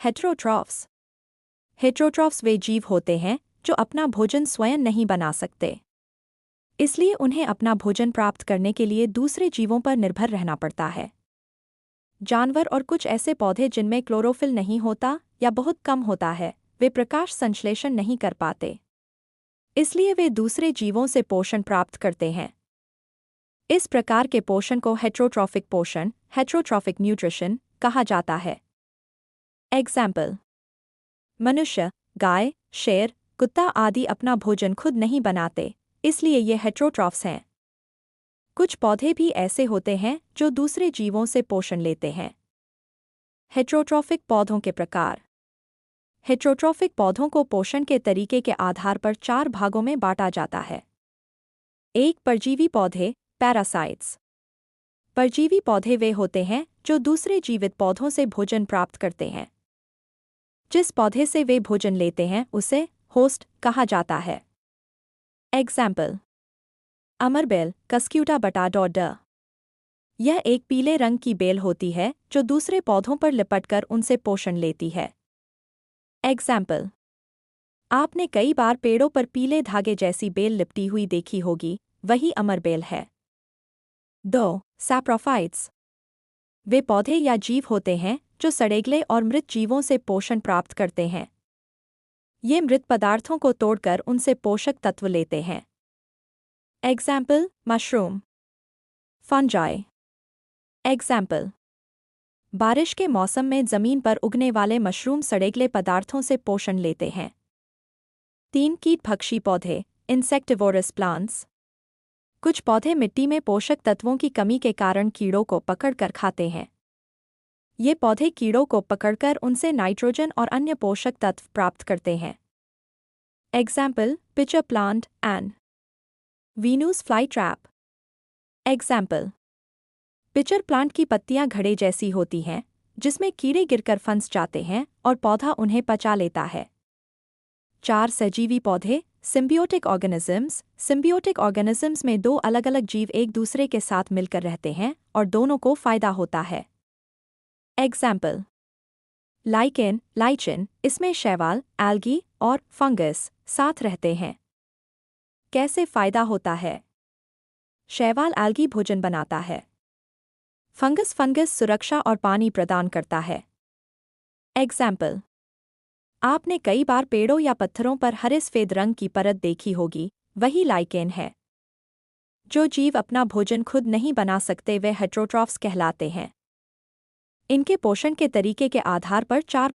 Heterotrophs. Heterotrophs वे जीव होते हैं जो अपना भोजन स्वयं नहीं बना सकते, इसलिए उन्हें अपना भोजन प्राप्त करने के लिए दूसरे जीवों पर निर्भर रहना पड़ता है। जानवर और कुछ ऐसे पौधे जिनमें क्लोरोफिल नहीं होता या बहुत कम होता है, वे प्रकाश संश्लेषण नहीं कर पाते, इसलिए वे दूसरे जीवों से पोषण प्राप्त करते हैं। इस प्रकार के पोषण को हेटेरोट्रॉफिक पोषण, हेटेरोट्रॉफिक न्यूट्रिशन कहा जाता है। एग्जाम्पल: मनुष्य, गाय, शेर, कुत्ता आदि अपना भोजन खुद नहीं बनाते, इसलिए ये हेटेरोट्रॉफ्स हैं। कुछ पौधे भी ऐसे होते हैं जो दूसरे जीवों से पोषण लेते हैं। हेटेरोट्रॉफिक पौधों के प्रकार। हेटेरोट्रॉफिक पौधों को पोषण के तरीके के आधार पर 4 भागों में बांटा जाता है। 1. परजीवी पौधे, पैरासाइट्स। परजीवी पौधे वे होते हैं जो दूसरे जीवित पौधों से भोजन प्राप्त करते हैं। जिस पौधे से वे भोजन लेते हैं उसे होस्ट कहा जाता है। एग्जाम्पल: अमरबेल, कस्क्यूटा बटाडोडा। यह एक पीले रंग की बेल होती है जो दूसरे पौधों पर लिपटकर उनसे पोषण लेती है। एग्जाम्पल: आपने कई बार पेड़ों पर पीले धागे जैसी बेल लिपटी हुई देखी होगी, वही अमरबेल है। 2. सैप्रोफाइट्स। वे पौधे या जीव होते हैं जो सड़ेगले और मृत जीवों से पोषण प्राप्त करते हैं। ये मृत पदार्थों को तोड़कर उनसे पोषक तत्व लेते हैं। Example: mushroom, fungi. एग्जाम्पल: बारिश के मौसम में जमीन पर उगने वाले मशरूम सड़ेगले पदार्थों से पोषण लेते हैं। 3. कीटभक्षी पौधे, इंसेक्टिवोरस प्लांट्स। कुछ पौधे मिट्टी में पोषक तत्वों की कमी के कारण कीड़ों को पकड़कर खाते हैं। ये पौधे कीड़ों को पकड़कर उनसे नाइट्रोजन और अन्य पोषक तत्व प्राप्त करते हैं। Example: pitcher plant and Venus fly trap. Example: pitcher plant की पत्तियां घड़े जैसी होती हैं, जिसमें कीड़े गिरकर फंस जाते हैं और पौधा उन्हें पचा लेता है। 4. सजीवी पौधे, सिम्बियोटिक ऑर्गेनिजम्स। सिम्बियोटिक ऑर्गेनिजम्स में 2 अलग अलग जीव एक दूसरे के साथ मिलकर रहते हैं और दोनों को फायदा होता है। एग्जाम्पल: लाइकेन, लाइचिन, इसमें शैवाल, एल्गी और फंगस साथ रहते हैं। कैसे फायदा होता है? शैवाल एल्गी भोजन बनाता है। फंगस सुरक्षा और पानी प्रदान करता है। एग्जाम्पल: आपने कई बार पेड़ों या पत्थरों पर हरे सफेद रंग की परत देखी होगी, वही लाइकेन है। जो जीव अपना भोजन खुद नहीं बना सकते वे हेटेरोट्रॉफ्स कहलाते हैं। इनके पोषण के तरीके के आधार पर 4